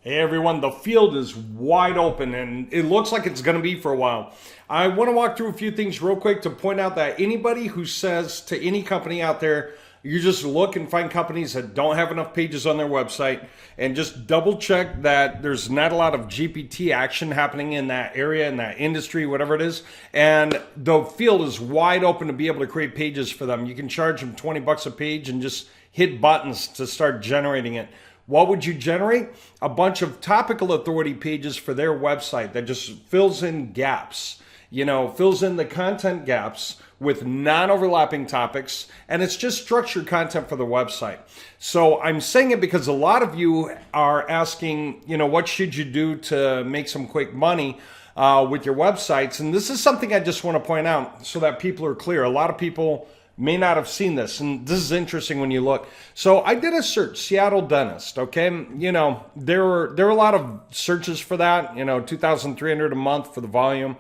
Hey everyone, the field is wide open and it looks like it's going to be for a while. I want to walk through a few things real quick to point out that anybody who says to any company out there, you just look and find companies that don't have enough pages on their website and just double check that there's not a lot of GPT action happening in that area, in that industry, whatever it is. And the field is wide open to be able to create pages for them. You can charge them 20 bucks a page and just hit buttons to start generating it. What would you generate? A bunch of topical authority pages for their website that just fills in gaps, fills in the content gaps with non-overlapping topics, and it's just structured content for the website. So I'm saying it because a lot of you are asking, what should you do to make some quick money with your websites? And this is something I just want to point out so that people are clear. A lot of people may not have seen this, and this is interesting when you look. So I did a search, Seattle dentist, okay? There are a lot of searches for that, 2,300 a month for the volume.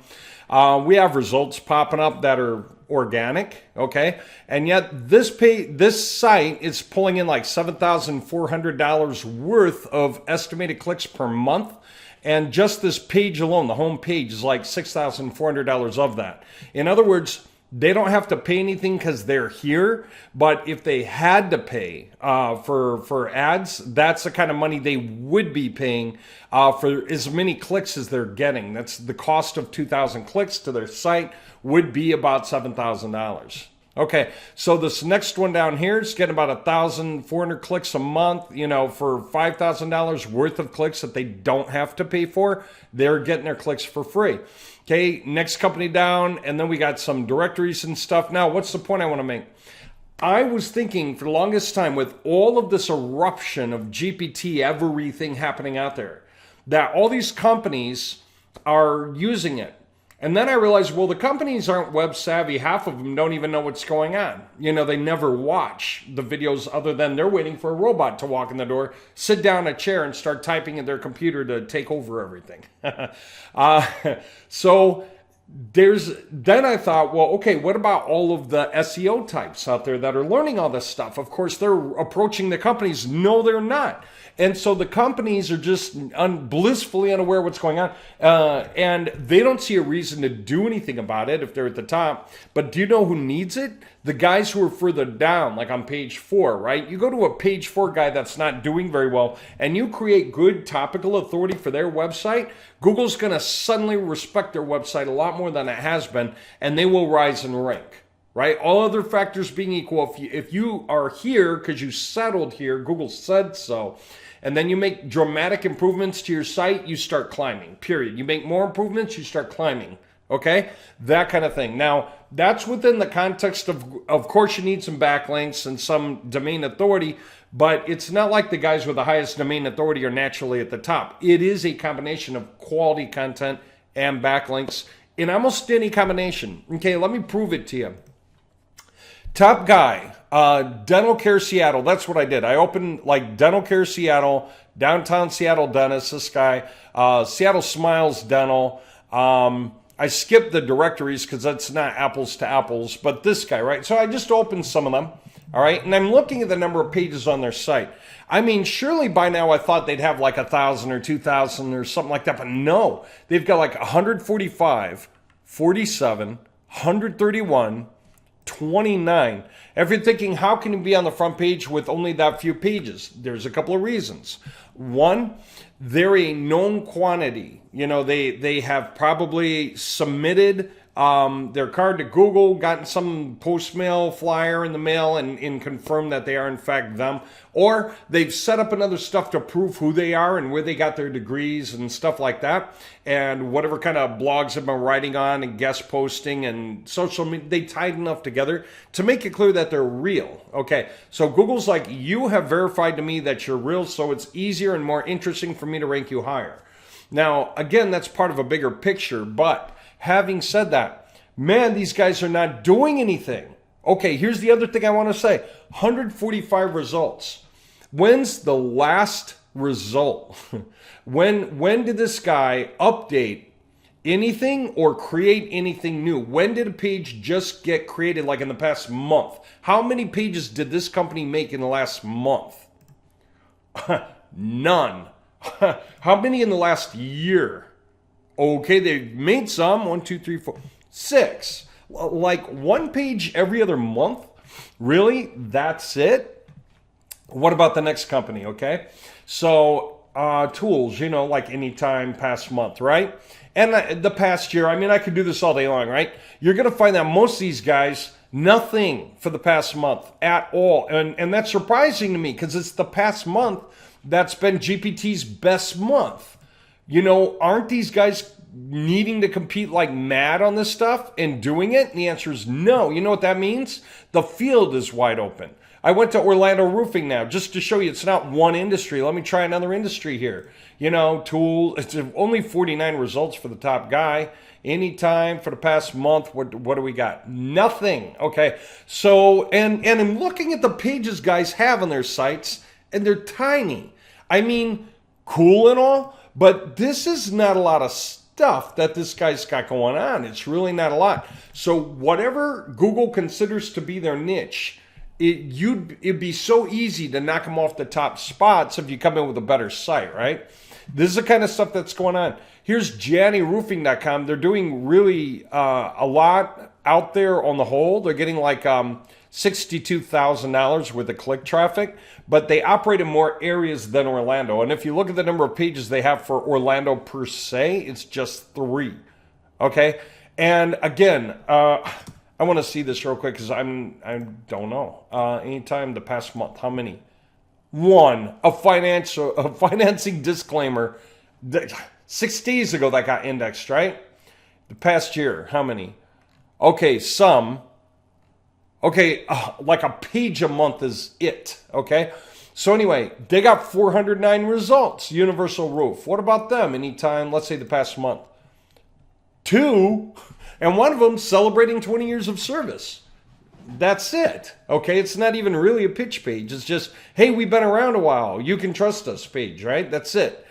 We have results popping up that are organic, okay? And yet this site is pulling in like $7,400 worth of estimated clicks per month. And just this page alone, the home page, is like $6,400 of that. In other words, they don't have to pay anything because they're here, but if they had to pay for ads, that's the kind of money they would be paying for as many clicks as they're getting. That's the cost of 2,000 clicks to their site would be about $7,000. Okay, so this next one down here is getting about 1,400 clicks a month, for $5,000 worth of clicks that they don't have to pay for. They're getting their clicks for free. Okay, next company down, and then we got some directories and stuff. Now, what's the point I want to make? I was thinking for the longest time with all of this eruption of GPT, everything happening out there, that all these companies are using it. And then I realized, well, the companies aren't web savvy. Half of them don't even know what's going on. They never watch the videos other than they're waiting for a robot to walk in the door, sit down in a chair and start typing in their computer to take over everything. Then I thought, well, okay, what about all of the SEO types out there that are learning all this stuff? Of course, they're approaching the companies. No, they're not. And so the companies are just blissfully unaware of what's going on. And they don't see a reason to do anything about it if they're at the top. But do you know who needs it? The guys who are further down, like on page 4, right? You go to a page 4 guy that's not doing very well, and you create good topical authority for their website, Google's going to suddenly respect their website a lot more than it has been, and they will rise in rank. Right? All other factors being equal, if you are here because you settled here, Google said so, and then you make dramatic improvements to your site, you start climbing, period. You make more improvements, you start climbing. Okay? That kind of thing. Now, that's within the context of course, you need some backlinks and some domain authority, but it's not like the guys with the highest domain authority are naturally at the top. It is a combination of quality content and backlinks in almost any combination. Okay, let me prove it to you. Top guy, Dental Care Seattle. That's what I did. I opened like Dental Care Seattle, downtown Seattle dentist, this guy, Seattle Smiles Dental. I skipped the directories because that's not apples to apples, but this guy, right? So I just opened some of them, all right? And I'm looking at the number of pages on their site. I mean, surely by now I thought they'd have like 1,000 or 2,000 or something like that, but no. They've got like 145, 47, 131, 29. If you're thinking, how can you be on the front page with only that few pages? There's a couple of reasons. One, they're a known quantity. They have probably submitted their card to Google, gotten some post mail flyer in the mail and confirmed that they are in fact them. Or they've set up another stuff to prove who they are and where they got their degrees and stuff like that. And whatever kind of blogs they've been writing on and guest posting and social media, they tied enough together to make it clear that they're real. Okay, so Google's like, you have verified to me that you're real, so it's easier and more interesting for me to rank you higher. Now, again, that's part of a bigger picture, but having said that, man, these guys are not doing anything. Okay, here's the other thing I want to say. 145 results. When's the last result? When did this guy update anything or create anything new? When did a page just get created, like in the past month? How many pages did this company make in the last month? None. How many in the last year? Okay, they've made some. 1, 2, 3, 4, 6. Like one page every other month? Really? That's it? What about the next company, okay? So, tools, like anytime past month, right? And the past year, I mean, I could do this all day long, right? You're going to find that most of these guys, nothing for the past month at all. And that's surprising to me because it's the past month that's been GPT's best month. Aren't these guys needing to compete like mad on this stuff and doing it? And the answer is no. You know what that means? The field is wide open. I went to Orlando Roofing now just to show you it's not one industry. Let me try another industry here. Tool, it's only 49 results for the top guy. Anytime for the past month, what do we got? Nothing. Okay. So, and I'm looking at the pages guys have on their sites, and they're tiny. I mean, cool and all, but this is not a lot of stuff that this guy's got going on. It's really not a lot. So whatever Google considers to be their niche, it'd be so easy to knock them off the top spots if you come in with a better site, right? This is the kind of stuff that's going on. Here's JannyRoofing.com. They're doing really a lot out there on the whole. They're getting like $62,000 worth of click traffic, but they operate in more areas than Orlando. And if you look at the number of pages they have for Orlando per se, it's just 3. Okay? And again, I want to see this real quick because I don't know. Anytime the past month, how many? 1, a financing disclaimer. 6 days ago that got indexed, right? The past year, how many? Okay, some. Okay, like a page a month is it, okay? So anyway, they got 409 results, Universal Roof. What about them? Anytime, let's say the past month. 2, and one of them celebrating 20 years of service. That's it, okay? It's not even really a pitch page. It's just, hey, we've been around a while. You can trust us page, right? That's it.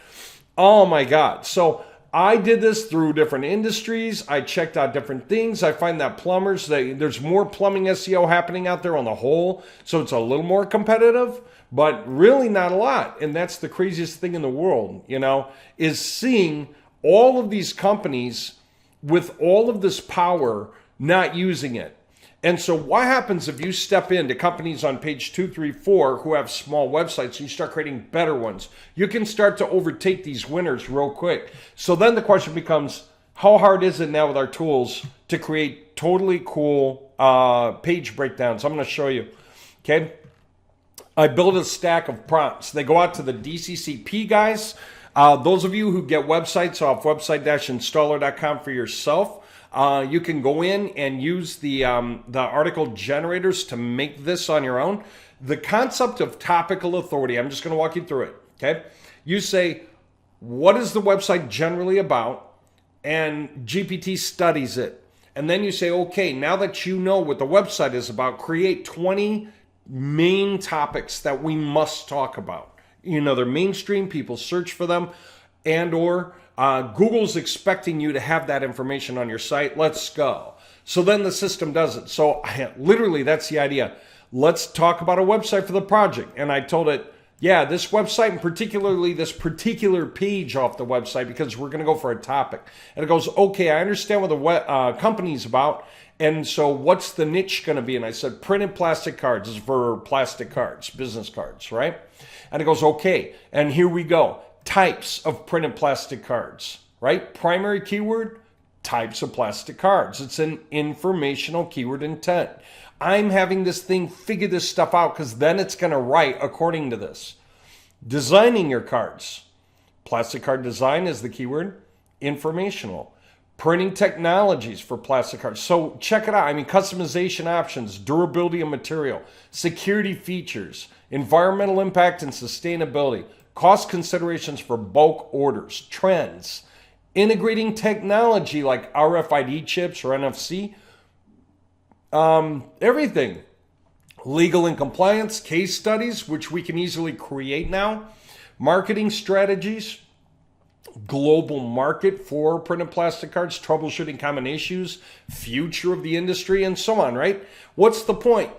Oh my God. So I did this through different industries. I checked out different things. I find that plumbers, there's more plumbing SEO happening out there on the whole. So it's a little more competitive, but really not a lot. And that's the craziest thing in the world, is seeing all of these companies with all of this power not using it. And so what happens if you step into companies on page 2, 3, 4 who have small websites and you start creating better ones? You can start to overtake these winners real quick. So then the question becomes, how hard is it now with our tools to create totally cool page breakdowns? I'm going to show you. Okay. I built a stack of prompts. They go out to the DCCP guys. Those of you who get websites off website-installer.com for yourself, you can go in and use the article generators to make this on your own. The concept of Topical Authority, I'm just going to walk you through it, okay? You say, what is the website generally about? And GPT studies it. And then you say, okay, now that you know what the website is about, create 20 main topics that we must talk about. They're mainstream, people search for them, and or Google's expecting you to have that information on your site. Let's go. So then the system does it. So literally, that's the idea. Let's talk about a website for the project. And I told it, yeah, this website and particularly this particular page off the website because we're going to go for a topic. And it goes, okay, I understand what the company's about. And so what's the niche going to be? And I said, printed plastic cards. This is for plastic cards, business cards, right? And it goes, okay, and here we go. Types of printed plastic cards, right? Primary keyword, types of plastic cards. It's an informational keyword intent. I'm having this thing figure this stuff out because then it's going to write according to this. Designing your cards. Plastic card design is the keyword. Informational. Printing technologies for plastic cards. So check it out. I mean, customization options, durability of material, security features, environmental impact and sustainability, cost considerations for bulk orders, trends, integrating technology like RFID chips or NFC, everything. Legal and compliance, case studies, which we can easily create now, marketing strategies, global market for printed plastic cards, troubleshooting common issues, future of the industry, and so on, right? What's the point?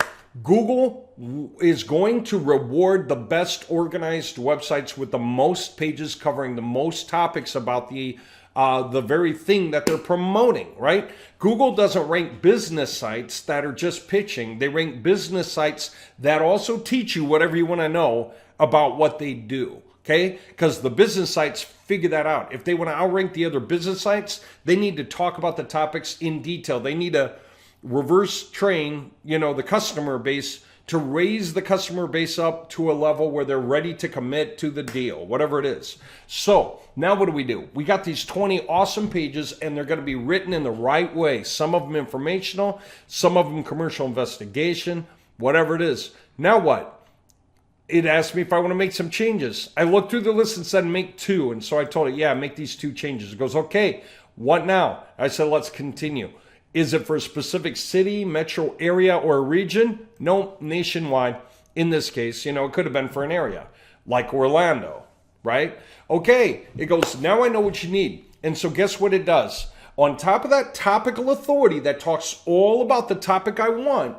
Google is going to reward the best organized websites with the most pages covering the most topics about the very thing that they're promoting, right? Google doesn't rank business sites that are just pitching. They rank business sites that also teach you whatever you want to know about what they do, okay? Because the business sites figure that out. If they want to outrank the other business sites, they need to talk about the topics in detail. They need to reverse train, the customer base to raise the customer base up to a level where they're ready to commit to the deal, whatever it is. So now what do? We got these 20 awesome pages, and they're going to be written in the right way. Some of them informational, some of them commercial investigation, whatever it is. Now what? It asked me if I want to make some changes. I looked through the list and said make 2. And so I told it, yeah, make these 2 changes. It goes, okay, what now? I said, let's continue. Is it for a specific city, metro area, or region? No, nationwide. In this case, it could have been for an area, like Orlando, right? Okay, it goes, now I know what you need. And so guess what it does? On top of that topical authority that talks all about the topic I want,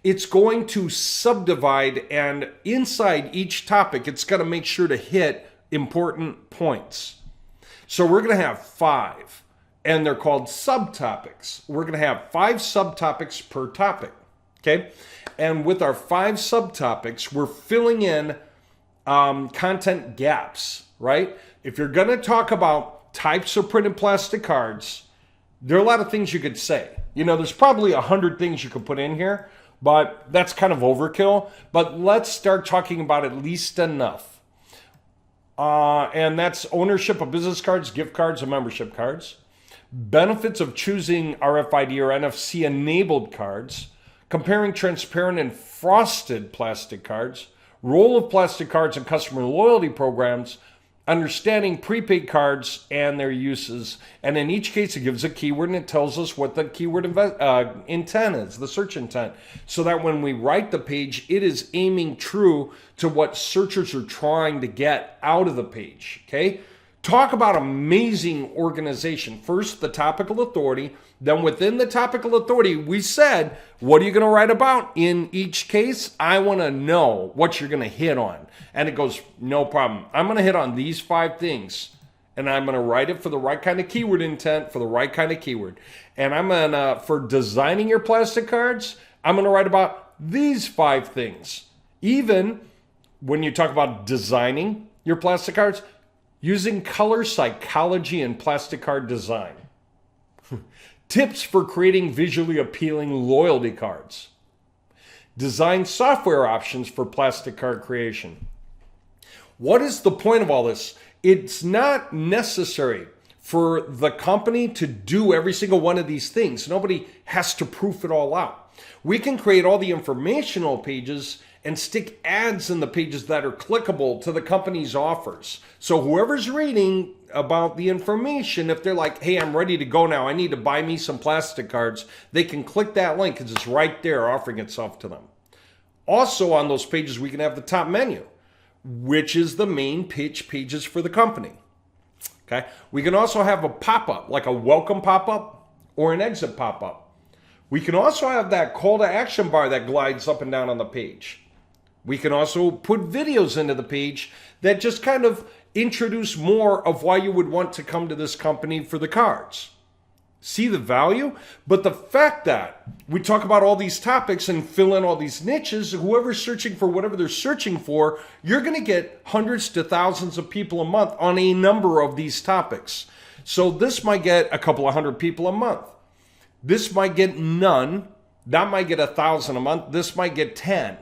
it's going to subdivide, and inside each topic, it's going to make sure to hit important points. So we're going to have 5. And they're called subtopics. We're going to have 5 subtopics per topic, okay? And with our 5 subtopics, we're filling in content gaps, right? If you're going to talk about types of printed plastic cards, there are a lot of things you could say. There's probably 100 things you could put in here, but that's kind of overkill. But let's start talking about at least enough. And that's ownership of business cards, gift cards, and membership cards. Benefits of choosing RFID or NFC enabled cards, comparing transparent and frosted plastic cards, role of plastic cards in customer loyalty programs, understanding prepaid cards and their uses. And in each case, it gives a keyword and it tells us what the keyword intent is, the search intent, so that when we write the page, it is aiming true to what searchers are trying to get out of the page, okay? Talk about amazing organization. First, the topical authority. Then within the topical authority, we said, what are you going to write about? In each case, I want to know what you're going to hit on. And it goes, no problem. I'm going to hit on these 5 things. And I'm going to write it for the right kind of keyword intent, for the right kind of keyword. And I'm going to, for designing your plastic cards, I'm going to write about these 5 things. Even when you talk about designing your plastic cards, using color psychology in plastic card design. Tips for creating visually appealing loyalty cards. Design software options for plastic card creation. What is the point of all this? It's not necessary for the company to do every single one of these things. Nobody has to proof it all out. We can create all the informational pages and stick ads in the pages that are clickable to the company's offers. So whoever's reading about the information, if they're like, hey, I'm ready to go now, I need to buy me some plastic cards, they can click that link because it's right there offering itself to them. Also on those pages, we can have the top menu, which is the main pitch pages for the company. Okay. We can also have a pop-up, like a welcome pop-up or an exit pop-up. We can also have that call to action bar that glides up and down on the page. We can also put videos into the page that just kind of introduce more of why you would want to come to this company for the cards. See the value? But the fact that we talk about all these topics and fill in all these niches, whoever's searching for whatever they're searching for, you're going to get hundreds to thousands of people a month on a number of these topics. So this might get a couple of hundred people a month. This might get none. That might get 1,000 a month. This might get 10.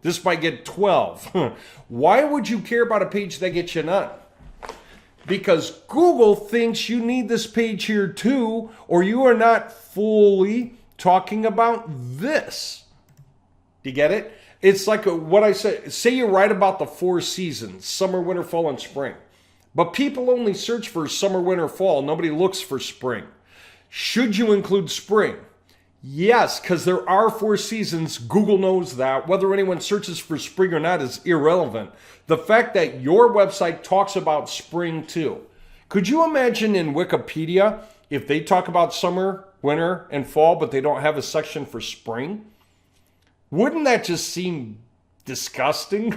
This might get 12. Why would you care about a page that gets you none? Because Google thinks you need this page here too, or you are not fully talking about this. Do you get it? It's like what I said. Say you write about the 4 seasons, summer, winter, fall, and spring. But people only search for summer, winter, fall. Nobody looks for spring. Should you include spring? Yes, because there are 4 seasons. Google knows that. Whether anyone searches for spring or not is irrelevant. The fact that your website talks about spring too. Could you imagine in Wikipedia if they talk about summer, winter, and fall, but they don't have a section for spring? Wouldn't that just seem disgusting?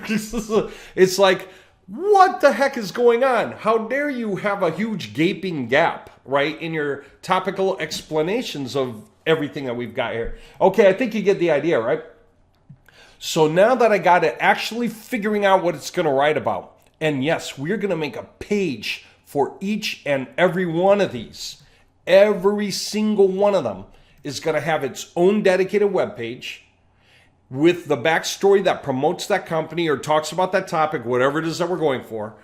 It's like, what the heck is going on? How dare you have a huge gaping gap, right, in your topical explanations of everything that we've got here? Okay, I think you get the idea, right? So now that I got it actually figuring out what it's going to write about, and yes, we're going to make a page for each and every one of these. Every single one of them is going to have its own dedicated web page with the backstory that promotes that company or talks about that topic, whatever it is that we're going for,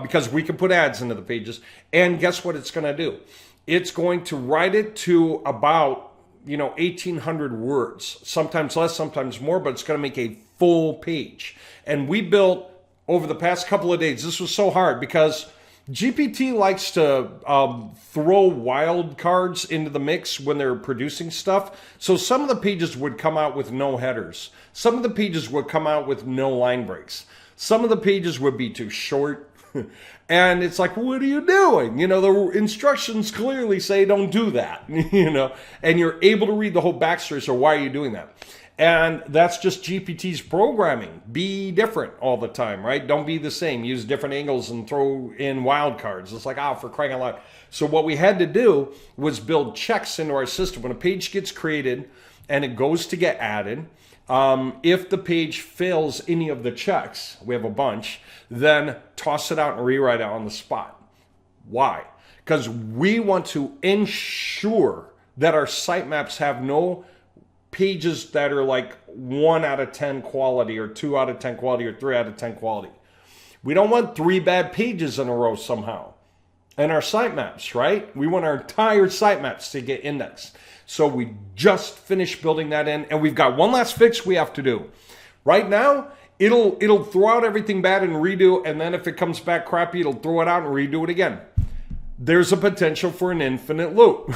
because we can put ads into the pages. And guess what it's going to do? It's going to write it to about 1,800 words, sometimes less, sometimes more, but it's going to make a full page. And we built over the past couple of days, this was so hard because GPT likes to throw wild cards into the mix when they're producing stuff. So some of the pages would come out with no headers. Some of the pages would come out with no line breaks. Some of the pages would be too short. And it's like, what are you doing? The instructions clearly say don't do that, and you're able to read the whole backstory. So why are you doing that? And that's just GPT's programming. Be different all the time, right? Don't be the same. Use different angles and throw in wild cards. It's like, for crying out loud. So what we had to do was build checks into our system. When a page gets created and it goes to get added, if the page fails any of the checks, we have a bunch, then toss it out and rewrite it on the spot. Why? Because we want to ensure that our sitemaps have no pages that are like 1 out of 10 quality or 2 out of 10 quality or 3 out of 10 quality. We don't want 3 bad pages in a row somehow. And our sitemaps, right? We want our entire sitemaps to get indexed. So we just finished building that in, and we've got one last fix we have to do. Right now, it'll throw out everything bad and redo, and then if it comes back crappy, it'll throw it out and redo it again. There's a potential for an infinite loop.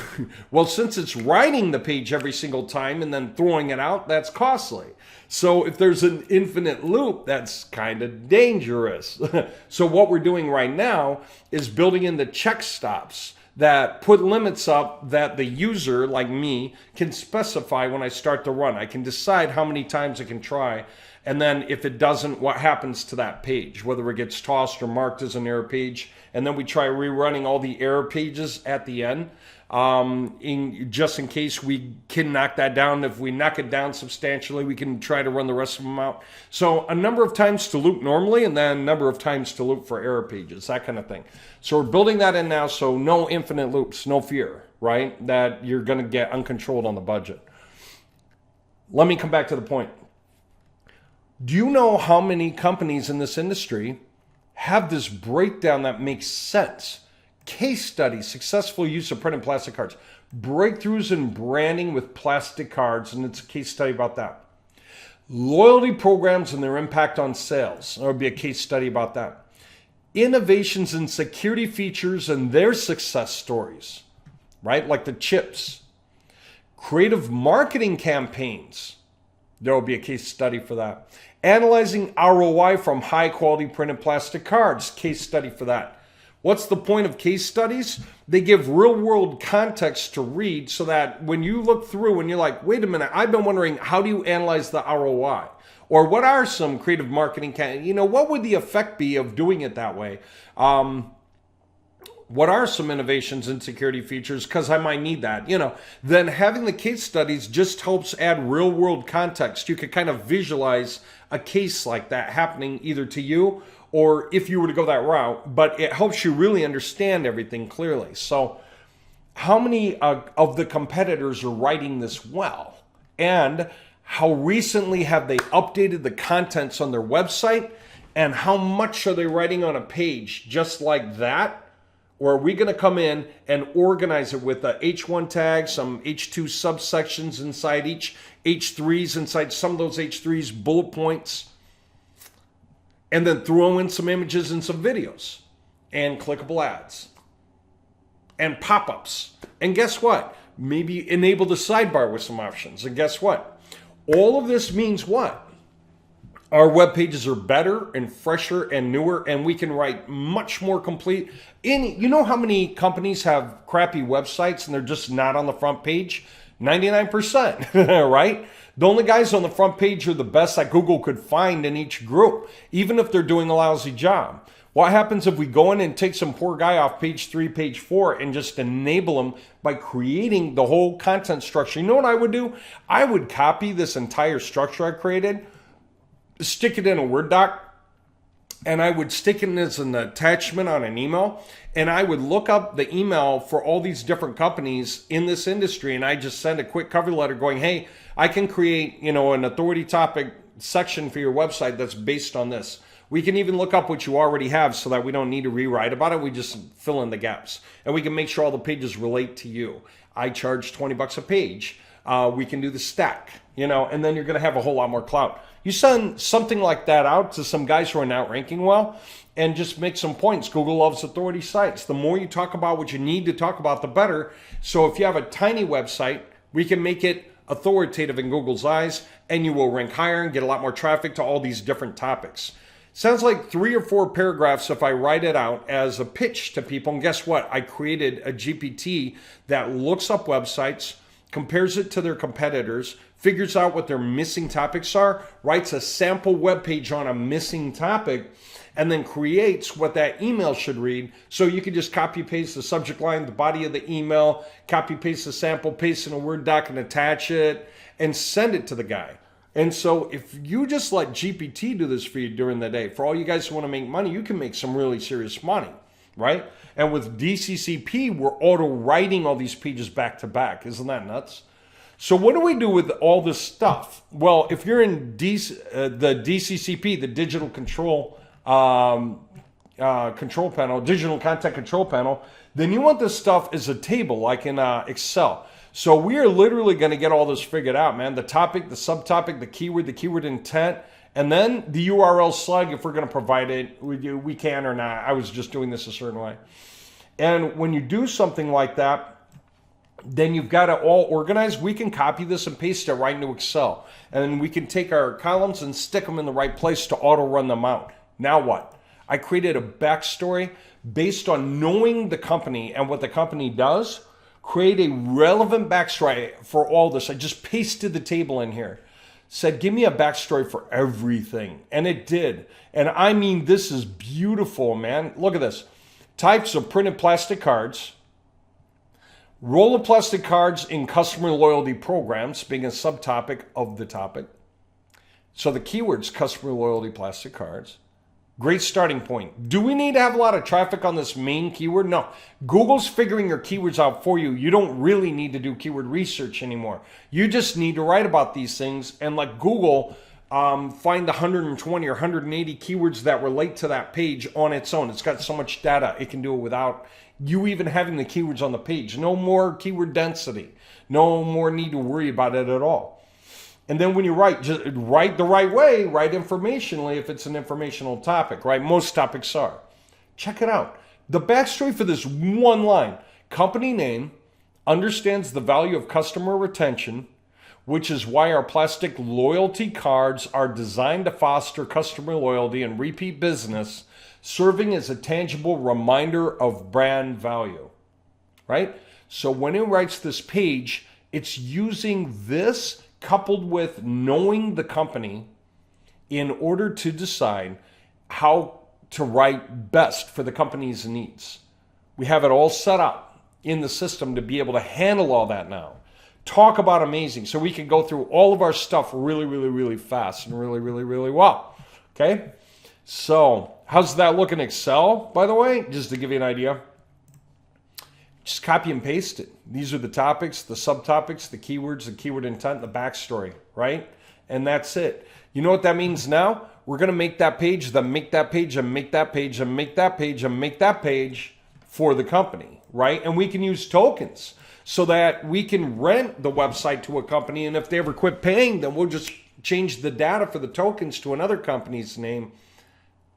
Well, since it's writing the page every single time and then throwing it out, that's costly. So if there's an infinite loop, that's kind of dangerous. So what we're doing right now is building in the check stops that put limits up that the user, like me, can specify when I start to run. I can decide how many times I can try. And then if it doesn't, what happens to that page, whether it gets tossed or marked as an error page. And then we try rerunning all the error pages at the end, just in case we can knock that down. If we knock it down substantially, we can try to run the rest of them out. So a number of times to loop normally, and then a number of times to loop for error pages, that kind of thing. So we're building that in now, so no infinite loops, no fear, right? That you're going to get uncontrolled on the budget. Let me come back to the point. Do you know how many companies in this industry have this breakdown that makes sense? Case studies, successful use of printed plastic cards, breakthroughs in branding with plastic cards, and it's a case study about that. Loyalty programs and their impact on sales, there would be a case study about that. Innovations in security features and their success stories, right? Like the chips. Creative marketing campaigns, there will be a case study for that. Analyzing ROI from high quality printed plastic cards, case study for that. What's the point of case studies? They give real world context to read so that when you look through and you're like, wait a minute, I've been wondering, how do you analyze the ROI? Or what are some creative marketing, what would the effect be of doing it that way? What are some innovations in security features? Because I might need that, Then having the case studies just helps add real world context. You could kind of visualize a case like that happening either to you or if you were to go that route, but it helps you really understand everything clearly. So how many of the competitors are writing this well? And how recently have they updated the contents on their website? And how much are they writing on a page just like that? Or are we going to come in and organize it with a H1 tag, some H2 subsections inside each, H3s inside some of those H3s, bullet points, and then throw in some images and some videos and clickable ads and pop-ups. And guess what? Maybe enable the sidebar with some options. And guess what? All of this means what? Our web pages are better and fresher and newer, and we can write much more complete. You know how many companies have crappy websites and they're just not on the front page? 99%, right? The only guys on the front page are the best that Google could find in each group, even if they're doing a lousy job. What happens if we go in and take some poor guy off page 3, page 4, and just enable him by creating the whole content structure? You know what I would do? I would copy this entire structure I created, stick it in a Word doc, and I would stick it as an attachment on an email, and I would look up the email for all these different companies in this industry, and I just send a quick cover letter going, hey, I can create, an authority topic section for your website that's based on this. We can even look up what you already have so that we don't need to rewrite about it. We just fill in the gaps, and we can make sure all the pages relate to you. I charge $20 a page. We can do the stack, and then you're going to have a whole lot more clout. You send something like that out to some guys who are not ranking well and just make some points. Google loves authority sites. The more you talk about what you need to talk about, the better. So if you have a tiny website, we can make it authoritative in Google's eyes, and you will rank higher and get a lot more traffic to all these different topics. Sounds like 3 or 4 paragraphs if I write it out as a pitch to people. And guess what? I created a GPT that looks up websites, compares it to their competitors, figures out what their missing topics are, writes a sample web page on a missing topic, and then creates what that email should read. So you can just copy paste the subject line, the body of the email, copy paste the sample, paste in a Word doc and attach it, and send it to the guy. And so if you just let GPT do this for you during the day, for all you guys who want to make money, you can make some really serious money, right? And with DCCP, we're auto writing all these pages back to back. Isn't that nuts? So what do we do with all this stuff? Well, if you're in the DCCP, the Digital Control Control Panel, Digital Content Control Panel, then you want this stuff as a table like in Excel. So we are literally going to get all this figured out, man. The topic, the subtopic, the keyword intent, and then the URL slug, if we're going to provide it, we can or not. I was just doing this a certain way. And when you do something like that, then you've got it all organized. We can copy this and paste it right into Excel. And we can take our columns and stick them in the right place to auto run them out. Now what? I created a backstory based on knowing the company and what the company does. Create a relevant backstory for all this. I just pasted the table in here. Said, give me a backstory for everything. And it did. And I mean, this is beautiful, man. Look at this. Types of printed plastic cards. Roll of plastic cards in customer loyalty programs, being a subtopic of the topic. So the keywords, customer loyalty plastic cards. Great starting point. Do we need to have a lot of traffic on this main keyword? No. Google's figuring your keywords out for you. You don't really need to do keyword research anymore. You just need to write about these things and let Google find the 120 or 180 keywords that relate to that page on its own. It's got so much data, it can do it without you even having the keywords on the page. No more keyword density. No more need to worry about it at all. And then when you write, just write the right way, write informationally if it's an informational topic, right? Most topics are. Check it out. The backstory for this one line, company name, understands the value of customer retention, which is why our plastic loyalty cards are designed to foster customer loyalty and repeat business, serving as a tangible reminder of brand value, right? So when it writes this page, it's using this coupled with knowing the company in order to decide how to write best for the company's needs. We have it all set up in the system to be able to handle all that now. Talk about amazing. So we can go through all of our stuff really, really, really fast and really, really, really well. Okay? So how's that look in Excel, by the way? Just to give you an idea. Just copy and paste it. These are the topics, the subtopics, the keywords, the keyword intent, the backstory, right? And that's it. You know what that means now? We're going to make that page, then make that page, and make that page, and make that page, and make that page for the company, right? And we can use tokens so that we can rent the website to a company, and if they ever quit paying, then we'll just change the data for the tokens to another company's name,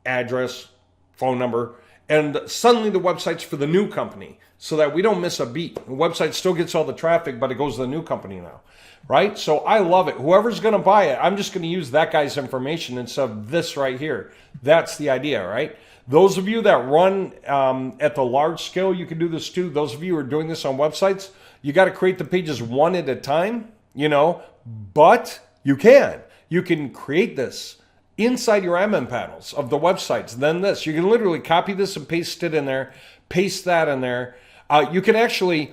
address, phone number, and suddenly the website's for the new company so that we don't miss a beat. The website still gets all the traffic, but it goes to the new company now, right? So I love it. Whoever's going to buy it, I'm just going to use that guy's information instead of this right here. That's the idea, right? Those of you that run at the large scale, you can do this too. Those of you who are doing this on websites, you got to create the pages one at a time, but you can create this inside your admin panels of the websites. Then this, you can literally copy this and paste it in there, paste that in there. You can actually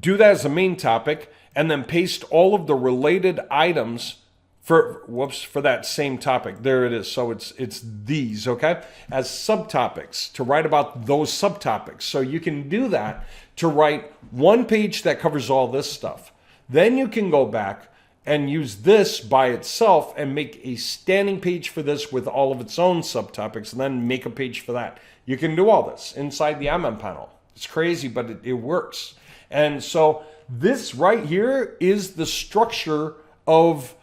do that as a main topic and then paste all of the related items for that same topic. There it is. So it's these, okay, as subtopics to write about those subtopics. So you can do that to write one page that covers all this stuff. Then you can go back and use this by itself and make a standing page for this with all of its own subtopics, and then make a page for that. You can do all this inside the admin panel. It's crazy, but it works. And so this right here is the structure of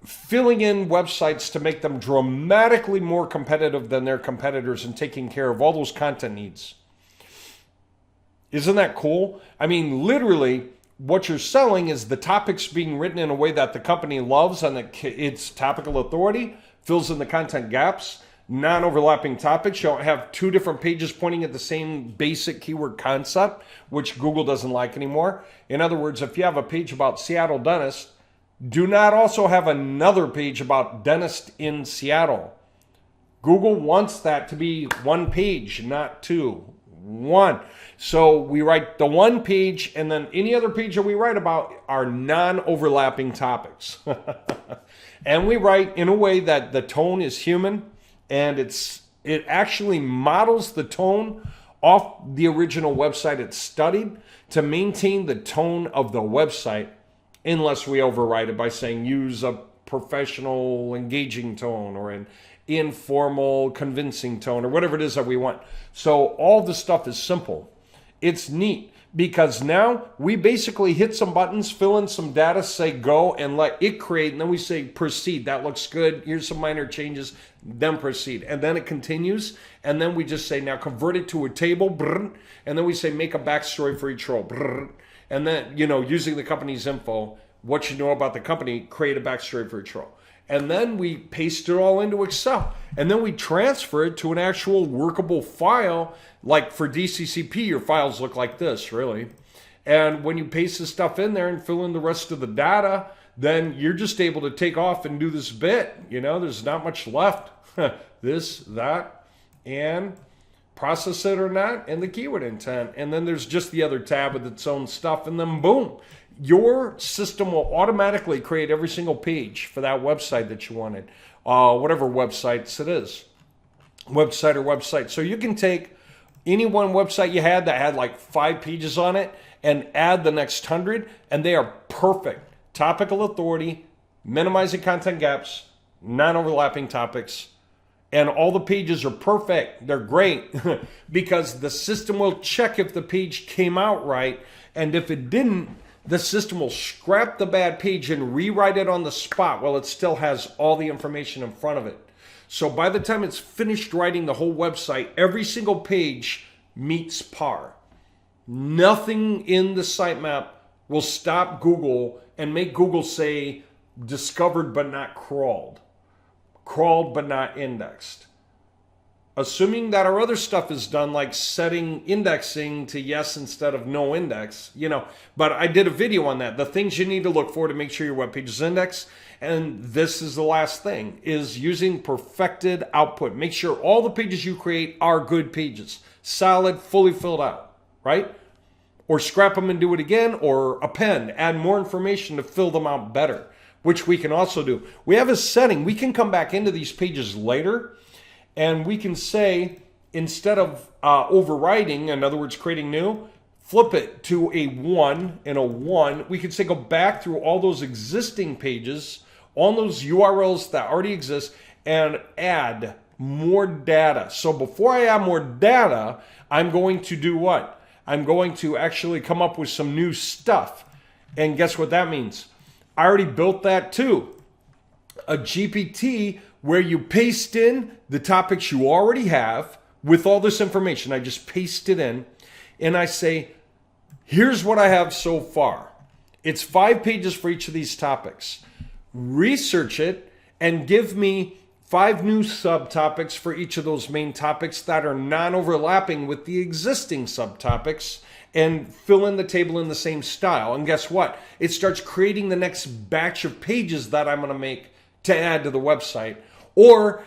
filling in websites to make them dramatically more competitive than their competitors and taking care of all those content needs. Isn't that cool? I mean, literally, what you're selling is the topics being written in a way that the company loves, and its Topical Authority fills in the content gaps, non-overlapping topics. You don't have two different pages pointing at the same basic keyword concept, which Google doesn't like anymore. In other words, if you have a page about Seattle dentist, do not also have another page about dentist in Seattle. Google wants that to be one page, not two. One. So we write the one page, and then any other page that we write about are non-overlapping topics. And we write in a way that the tone is human, and it actually models the tone off the original website it's studied to maintain the tone of the website, unless we override it by saying use a professional, engaging tone or an informal, convincing tone or whatever it is that we want. So all the stuff is simple. It's neat because now we basically hit some buttons, fill in some data, say go, and let it create. And then we say proceed. That looks good. Here's some minor changes. Then proceed. And then it continues. And then we just say now convert it to a table. Brrr, and then we say make a backstory for each row. Brrr, and then, using the company's info, what you know about the company, create a backstory for each row. And then we paste it all into Excel. And then we transfer it to an actual workable file. Like for DCCP, your files look like this, really. And when you paste this stuff in there and fill in the rest of the data, then you're just able to take off and do this bit. There's not much left. This, that, and process it or not, and the keyword intent. And then there's just the other tab with its own stuff, and then boom. Your system will automatically create every single page for that website that you wanted, whatever websites it is, website or website. So you can take any one website you had that had like 5 pages on it and add the next 100, and they are perfect. Topical Authority, minimizing content gaps, non-overlapping topics, and all the pages are perfect. They're great because the system will check if the page came out right, and if it didn't, the system will scrap the bad page and rewrite it on the spot while it still has all the information in front of it. So by the time it's finished writing the whole website, every single page meets par. Nothing in the sitemap will stop Google and make Google say discovered but not crawled, crawled but not indexed. Assuming that our other stuff is done, like setting indexing to yes instead of no index, but I did a video on that. The things you need to look for to make sure your web page is indexed. And this is the last thing, is using perfected output. Make sure all the pages you create are good pages, solid, fully filled out, right? Or scrap them and do it again, or append, add more information to fill them out better, which we can also do. We have a setting. We can come back into these pages later, and we can say, instead of overriding, in other words, creating new, flip it to a 1 and a 1. We can say go back through all those existing pages, all those URLs that already exist, and add more data. So before I add more data, I'm going to do what? I'm going to actually come up with some new stuff. And guess what that means? I already built that too. A GPT where you paste in the topics you already have with all this information. I just paste it in and I say, here's what I have so far. It's 5 pages for each of these topics. Research it and give me 5 new subtopics for each of those main topics that are non-overlapping with the existing subtopics, and fill in the table in the same style. And guess what? It starts creating the next batch of pages that I'm going to make to add to the website. Or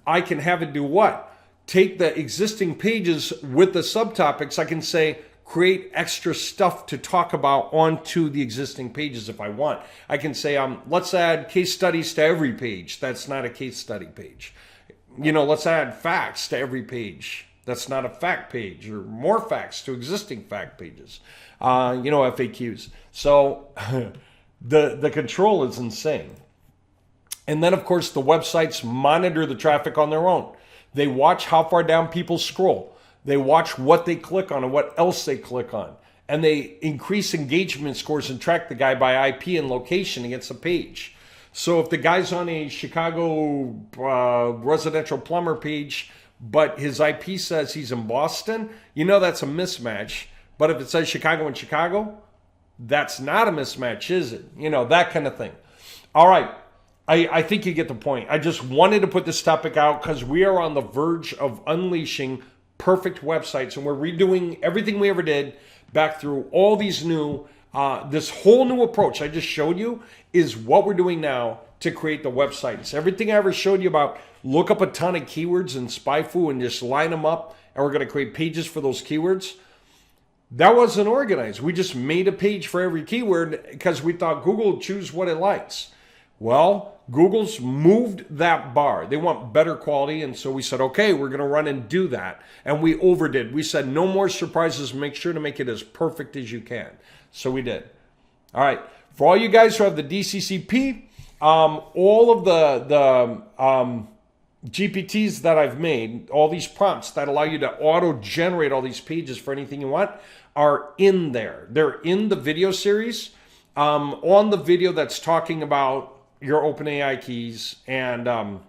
I can have it do what? Take the existing pages with the subtopics. I can say, create extra stuff to talk about onto the existing pages if I want. I can say, let's add case studies to every page. That's not a case study page. Let's add facts to every page. That's not a fact page, or more facts to existing fact pages. FAQs. So the control is insane. And then, of course, the websites monitor the traffic on their own. They watch how far down people scroll. They watch what they click on and what else they click on. And they increase engagement scores and track the guy by IP and location against a page. So if the guy's on a Chicago residential plumber page, but his IP says he's in Boston, that's a mismatch. But if it says Chicago and Chicago, that's not a mismatch, is it? That kind of thing. All right. I think you get the point. I just wanted to put this topic out because we are on the verge of unleashing perfect websites, and we're redoing everything we ever did back through all these new, this whole new approach I just showed you is what we're doing now to create the websites. Everything I ever showed you about look up a ton of keywords in SpyFu and just line them up, and we're going to create pages for those keywords. That wasn't organized. We just made a page for every keyword because we thought Google would choose what it likes. Well, Google's moved that bar. They want better quality, and so we said, okay, we're going to run and do that. And we overdid. We said, no more surprises. Make sure to make it as perfect as you can. So we did. All right. For all you guys who have the DCCP, all of the GPTs that I've made, all these prompts that allow you to auto-generate all these pages for anything you want, are in there. They're in the video series. On the video that's talking about your OpenAI keys, and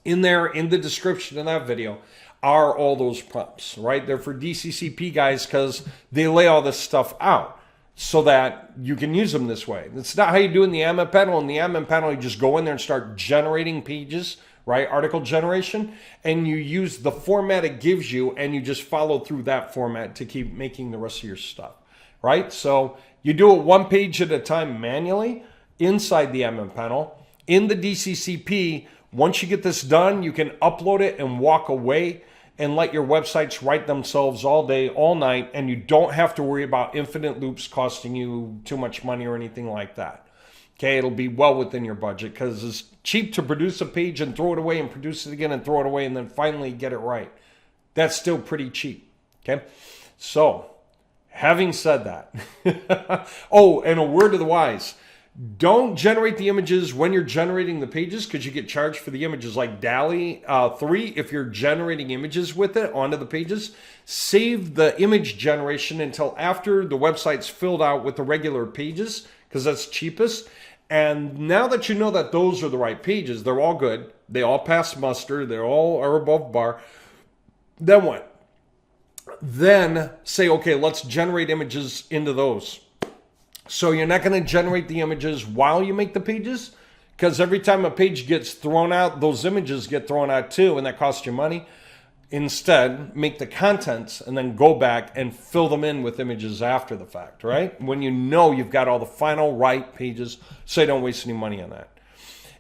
in there, in the description of that video, are all those prompts, right? They're for DCCP guys because they lay all this stuff out so that you can use them this way. It's not how you do in the admin panel. In the admin panel, you just go in there and start generating pages, right? Article generation, and you use the format it gives you, and you just follow through that format to keep making the rest of your stuff, right? So you do it one page at a time manually inside the admin panel. In the DCCP, once you get this done, you can upload it and walk away and let your websites write themselves all day, all night, and you don't have to worry about infinite loops costing you too much money or anything like that. Okay, it'll be well within your budget because it's cheap to produce a page and throw it away and produce it again and throw it away and then finally get it right. That's still pretty cheap. Okay, so having said that, oh, and a word to the wise. Don't generate the images when you're generating the pages because you get charged for the images like DALL-E 3. If you're generating images with it onto the pages, save the image generation until after the website's filled out with the regular pages because that's cheapest. And now that you know that those are the right pages, they're all good. They all pass muster. They all are above bar. Then what? Then say, okay, let's generate images into those. So you're not going to generate the images while you make the pages because every time a page gets thrown out, those images get thrown out too, and that costs you money. Instead, make the contents and then go back and fill them in with images after the fact, right? When you know you've got all the final right pages, so you don't waste any money on that.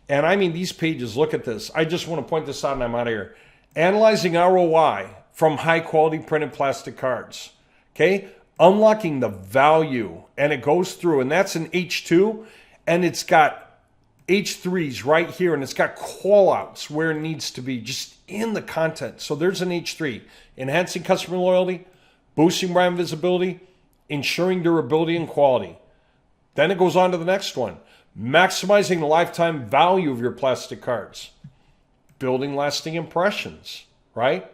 And I mean, these pages, look at this. I just want to point this out and I'm out of here. Analyzing ROI from high quality printed plastic cards, okay? Unlocking the value, and it goes through, and that's an H2, and it's got H3s right here, and it's got call outs where it needs to be just in the content. So there's an H3, enhancing customer loyalty, boosting brand visibility, ensuring durability and quality. Then it goes on to the next one, maximizing the lifetime value of your plastic cards, building lasting impressions, right?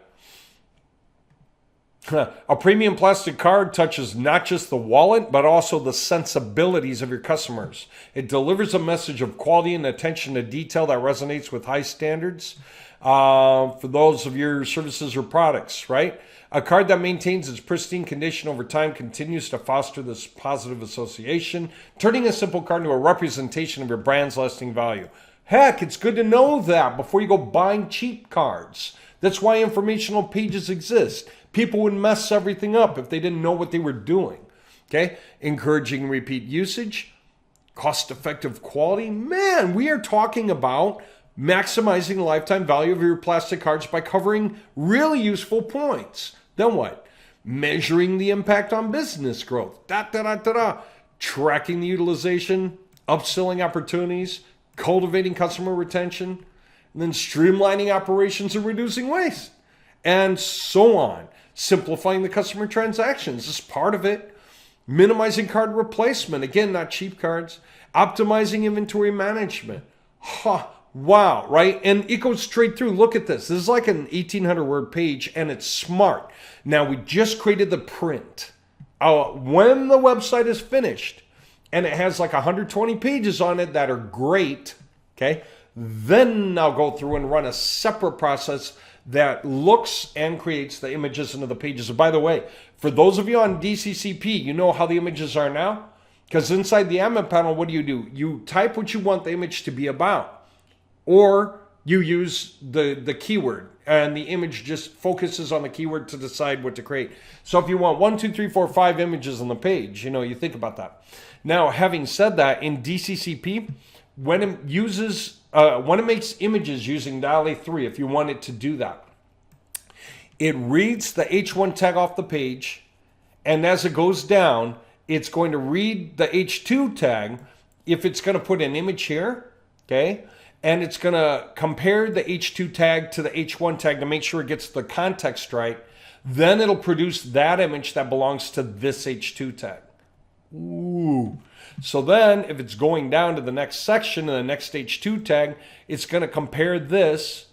A premium plastic card touches not just the wallet, but also the sensibilities of your customers. It delivers a message of quality and attention to detail that resonates with high standards for those of your services or products, right? A card that maintains its pristine condition over time continues to foster this positive association, turning a simple card into a representation of your brand's lasting value. Heck, it's good to know that before you go buying cheap cards. That's why informational pages exist. People would mess everything up if they didn't know what they were doing. Okay? Encouraging repeat usage, cost-effective quality. Man, we are talking about maximizing the lifetime value of your plastic cards by covering really useful points. Then what? Measuring the impact on business growth. Tracking the utilization, upselling opportunities, cultivating customer retention, and then streamlining operations and reducing waste, and so on. Simplifying the customer transactions is part of it. Minimizing card replacement, again, not cheap cards. Optimizing inventory management. Wow, right? And it goes straight through. Look at this. This is like an 1,800 word page, and it's smart. Now, we just created the print. When the website is finished, and it has like 120 pages on it that are great, okay, then I'll go through and run a separate process that looks and creates the images into the pages. And by the way, for those of you on DCCP, you know how the images are now? Because inside the admin panel, what do? You type what you want the image to be about, or you use the keyword, and the image just focuses on the keyword to decide what to create. So if you want 1, 2, 3, 4, 5 images on the page, you think about that. Now, having said that, in DCCP, when it makes images using DALL-E 3, if you want it to do that, it reads the H1 tag off the page, and as it goes down, it's going to read the H2 tag if it's going to put an image here, okay? And it's going to compare the H2 tag to the H1 tag to make sure it gets the context right. Then it'll produce that image that belongs to this H2 tag. Ooh. So then if it's going down to the next section and the next H2 tag, it's going to compare this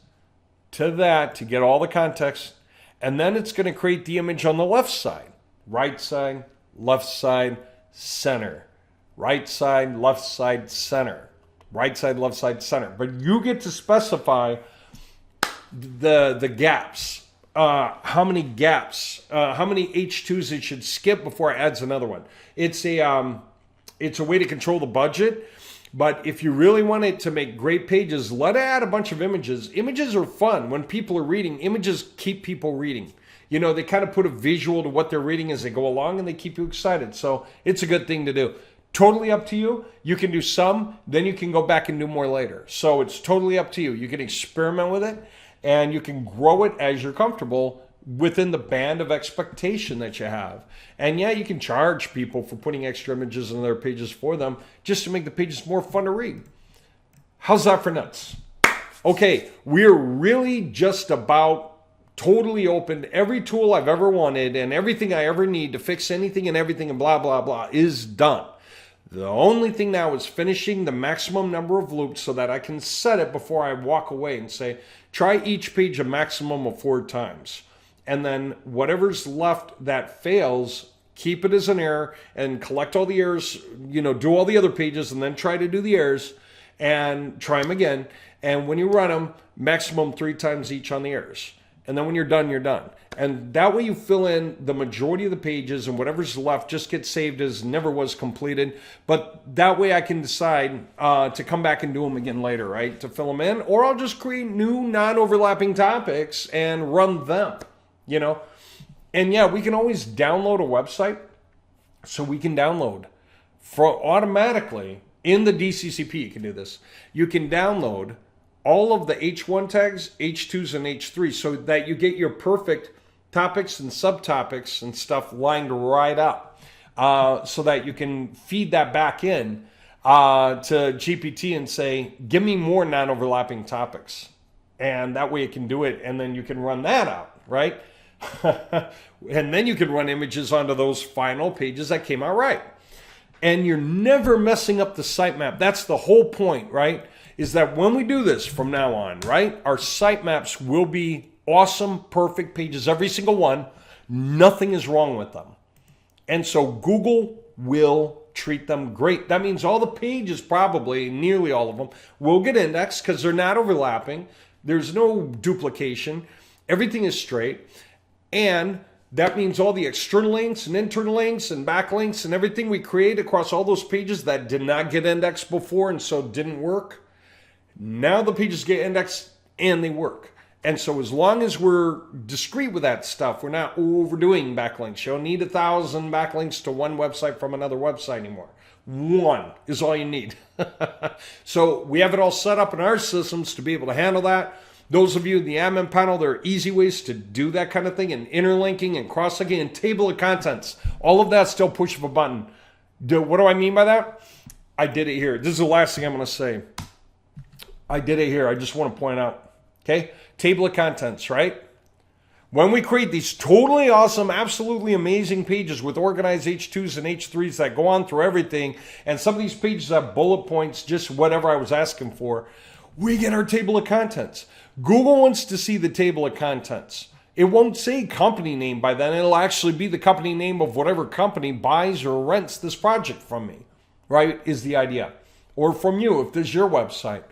to that to get all the context. And then it's going to create the image on the left side. Right side, left side, center. Right side, left side, center. Right side, left side, center. But you get to specify the gaps. How many gaps, how many H2s it should skip before it adds another one. It's a way to control the budget, but if you really want it to make great pages, let it add a bunch of images. Images are fun. When people are reading, images keep people reading. They kind of put a visual to what they're reading as they go along, and they keep you excited. So it's a good thing to do. Totally up to you. You can do some, then you can go back and do more later. So it's totally up to you. You can experiment with it, and you can grow it as you're comfortable within the band of expectation that you have. And yeah, you can charge people for putting extra images in their pages for them just to make the pages more fun to read. How's that for nuts? Okay, we're really just about totally open. Every tool I've ever wanted and everything I ever need to fix anything and everything and blah, blah, blah is done. The only thing now is finishing the maximum number of loops so that I can set it before I walk away and say, try each page a maximum of 4 times. And then whatever's left that fails, keep it as an error and collect all the errors, do all the other pages and then try to do the errors and try them again. And when you run them, maximum 3 times each on the errors. And then when you're done, you're done. And that way you fill in the majority of the pages, and whatever's left just gets saved as never was completed. But that way I can decide to come back and do them again later, right? To fill them in. Or I'll just create new non-overlapping topics and run them, And yeah, we can always download a website. So we can download automatically in the DCCP. You can do this. You can download all of the H1 tags, H2s, and H3 so that you get your perfect topics and subtopics and stuff lined right up so that you can feed that back in to GPT and say, give me more non-overlapping topics. And that way it can do it, and then you can run that out, right? And then you can run images onto those final pages that came out right. And you're never messing up the sitemap. That's the whole point, right? Is that when we do this from now on, right, our sitemaps will be awesome, perfect pages, every single one. Nothing is wrong with them. And so Google will treat them great. That means all the pages, probably, nearly all of them, will get indexed because they're not overlapping. There's no duplication. Everything is straight. And that means all the external links and internal links and backlinks and everything we create across all those pages that did not get indexed before and so didn't work, Now the pages get indexed and they work. And so as long as we're discreet with that stuff, we're not overdoing backlinks. You don't need 1,000 backlinks to one website from another website anymore. One is all you need. So we have it all set up in our systems to be able to handle that. Those of you in the admin panel, there are easy ways to do that kind of thing, and interlinking and cross-linking and table of contents. All of that still push of a button. What do I mean by that? I did it here. This is the last thing I'm going to say. I did it here. I just want to point out. Okay? Table of contents, right? When we create these totally awesome, absolutely amazing pages with organized H2s and H3s that go on through everything, and some of these pages have bullet points, just whatever I was asking for, we get our table of contents. Google wants to see the table of contents. It won't say company name by then. It'll actually be the company name of whatever company buys or rents this project from me, right, is the idea. Or from you, if this is your website.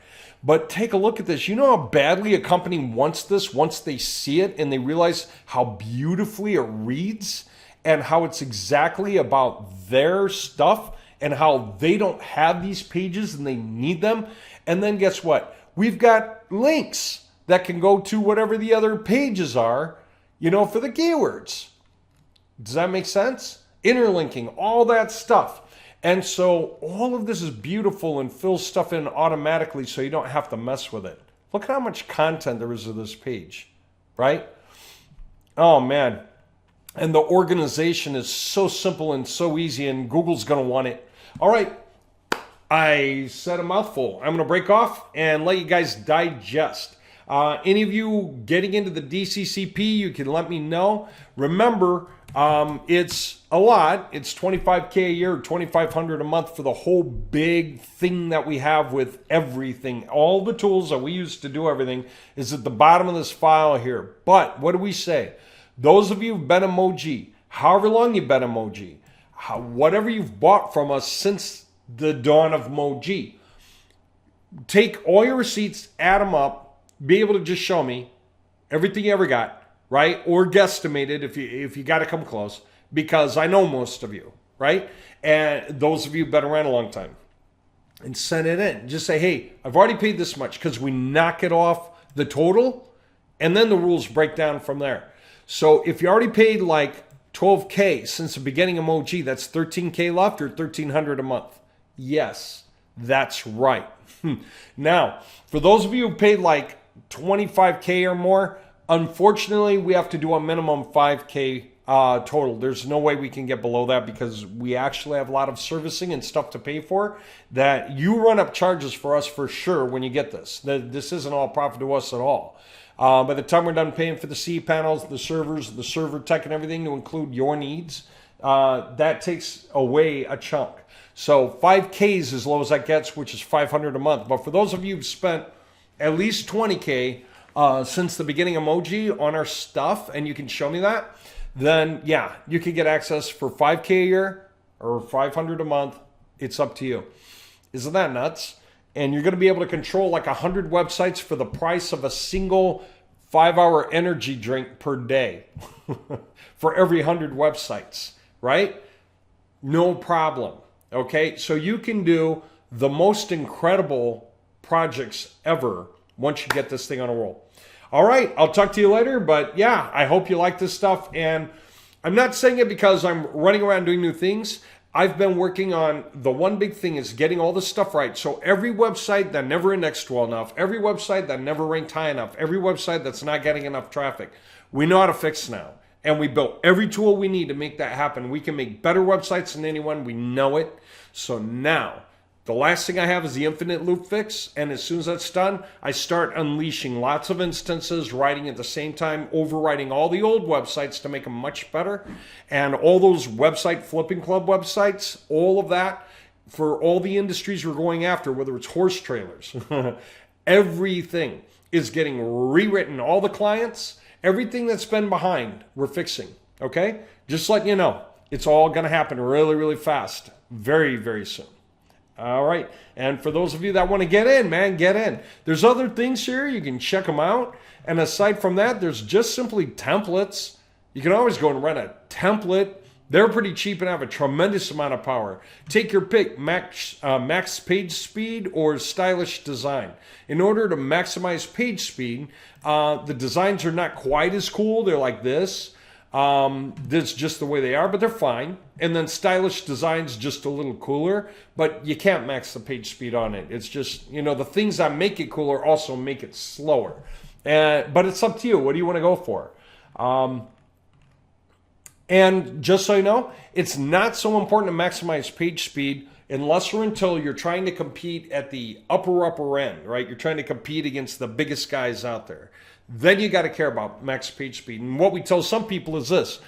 But take a look at this. You know how badly a company wants this once they see it and they realize how beautifully it reads and how it's exactly about their stuff and how they don't have these pages and they need them. And then guess what? We've got links that can go to whatever the other pages are, you know, for the keywords. Does that make sense? Interlinking, all that stuff. And so all of this is beautiful and fills stuff in automatically so you don't have to mess with it. Look at how much content there is of this page, right? Oh, man. And the organization is so simple and so easy, and Google's going to want it. All right. I said a mouthful. I'm going to break off and let you guys digest. Any of you getting into the DCCP, you can let me know. Remember, it's a lot. It's $25K a year, $2,500 a month for the whole big thing that we have with everything. All the tools that we use to do everything is at the bottom of this file here. But what do we say? Those of you who've been emoji, however long you've been emoji, whatever you've bought from us since the dawn of Moji, take all your receipts, add them up, be able to just show me everything you ever got, right? Or guesstimated if you got to come close, because I know most of you, right? And those of you who've been around a long time, and send it in. Just say, hey, I've already paid this much, because we knock it off the total, and then the rules break down from there. So if you already paid like $12K since the beginning of Moji, that's $13K left or $1,300 a month. Yes, that's right. Now, for those of you who paid like $25K or more, unfortunately, we have to do a minimum $5K total. There's no way we can get below that, because we actually have a lot of servicing and stuff to pay for that you run up charges for us for sure when you get this. This isn't all profit to us at all. By the time we're done paying for the C panels, the servers, the server tech and everything to include your needs, that takes away a chunk. So 5K is as low as that gets, which is $500 a month. But for those of you who've spent at least $20K since the beginning of Moji on our stuff, and you can show me that, then yeah, you can get access for $5K a year or $500 a month. It's up to you. Isn't that nuts? And you're going to be able to control like 100 websites for the price of a single 5-hour energy drink per day for every 100 websites, right? No problem. Okay, so you can do the most incredible projects ever once you get this thing on a roll. All right, I'll talk to you later, but yeah, I hope you like this stuff. And I'm not saying it because I'm running around doing new things. I've been working on the one big thing is getting all this stuff right. So every website that never indexed well enough, every website that never ranked high enough, every website that's not getting enough traffic, we know how to fix now. And we built every tool we need to make that happen. We can make better websites than anyone. We know it. So now, the last thing I have is the infinite loop fix. And as soon as that's done, I start unleashing lots of instances, writing at the same time, overwriting all the old websites to make them much better. And all those website flipping club websites, all of that for all the industries we're going after, whether it's horse trailers, everything is getting rewritten. All the clients, everything that's been behind, we're fixing, okay? Just letting you know, it's all going to happen really, really fast, very, very soon. All right, and for those of you that want to get in, man, get in. There's other things here. You can check them out. And aside from that, there's just simply templates. You can always go and run a template They're pretty cheap and have a tremendous amount of power. Take your pick, max page speed or stylish design. In order to maximize page speed, the designs are not quite as cool. They're like this. This is just the way they are, but they're fine. And then stylish design's just a little cooler, but you can't max the page speed on it. It's just, the things that make it cooler also make it slower. But it's up to you. What do you want to go for? And just so you know, it's not so important to maximize page speed unless or until you're trying to compete at the upper end, right? You're trying to compete against the biggest guys out there. Then you got to care about max page speed. And what we tell some people is this: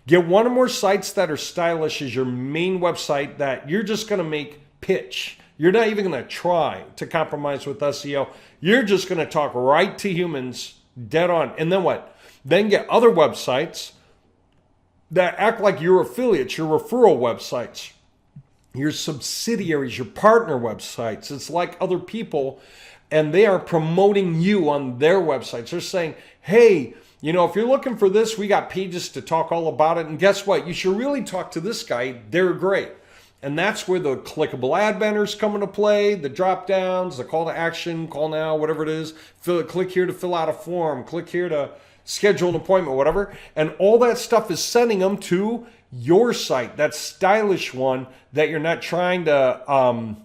get one or more sites that are stylish as your main website that you're just going to make pitch. You're not even going to try to compromise with SEO. You're just going to talk right to humans, dead on. And then what? Then get other websites that act like your affiliates, your referral websites, your subsidiaries, your partner websites. It's like other people, and they are promoting you on their websites. They're saying, hey, if you're looking for this, we got pages to talk all about it. And guess what? You should really talk to this guy. They're great. And that's where the clickable ad banners come into play, the drop downs, the call to action, call now, whatever it is. Click here to fill out a form. Click here to schedule an appointment, whatever. And all that stuff is sending them to your site, that stylish one that you're not trying to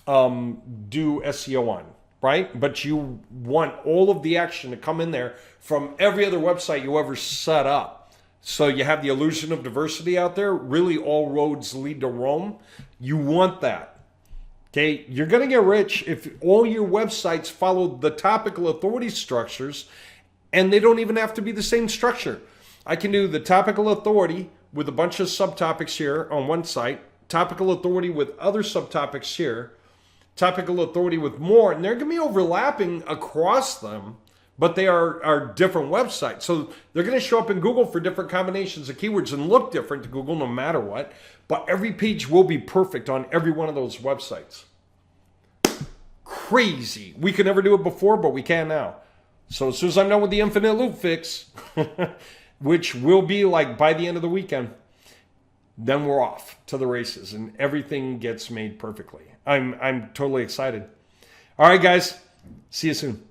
do SEO on, right? But you want all of the action to come in there from every other website you ever set up. So you have the illusion of diversity out there. Really, all roads lead to Rome. You want that. Okay, you're going to get rich if all your websites follow the topical authority structures, and they don't even have to be the same structure. I can do the topical authority with a bunch of subtopics here on one site, topical authority with other subtopics here, topical authority with more, and they're going to be overlapping across them, but they are different websites. So they're going to show up in Google for different combinations of keywords and look different to Google no matter what, but every page will be perfect on every one of those websites. Crazy. We could never do it before, but we can now. So as soon as I'm done with the infinite loop fix, which will be like by the end of the weekend, then we're off to the races and everything gets made perfectly. I'm totally excited. All right, guys. See you soon.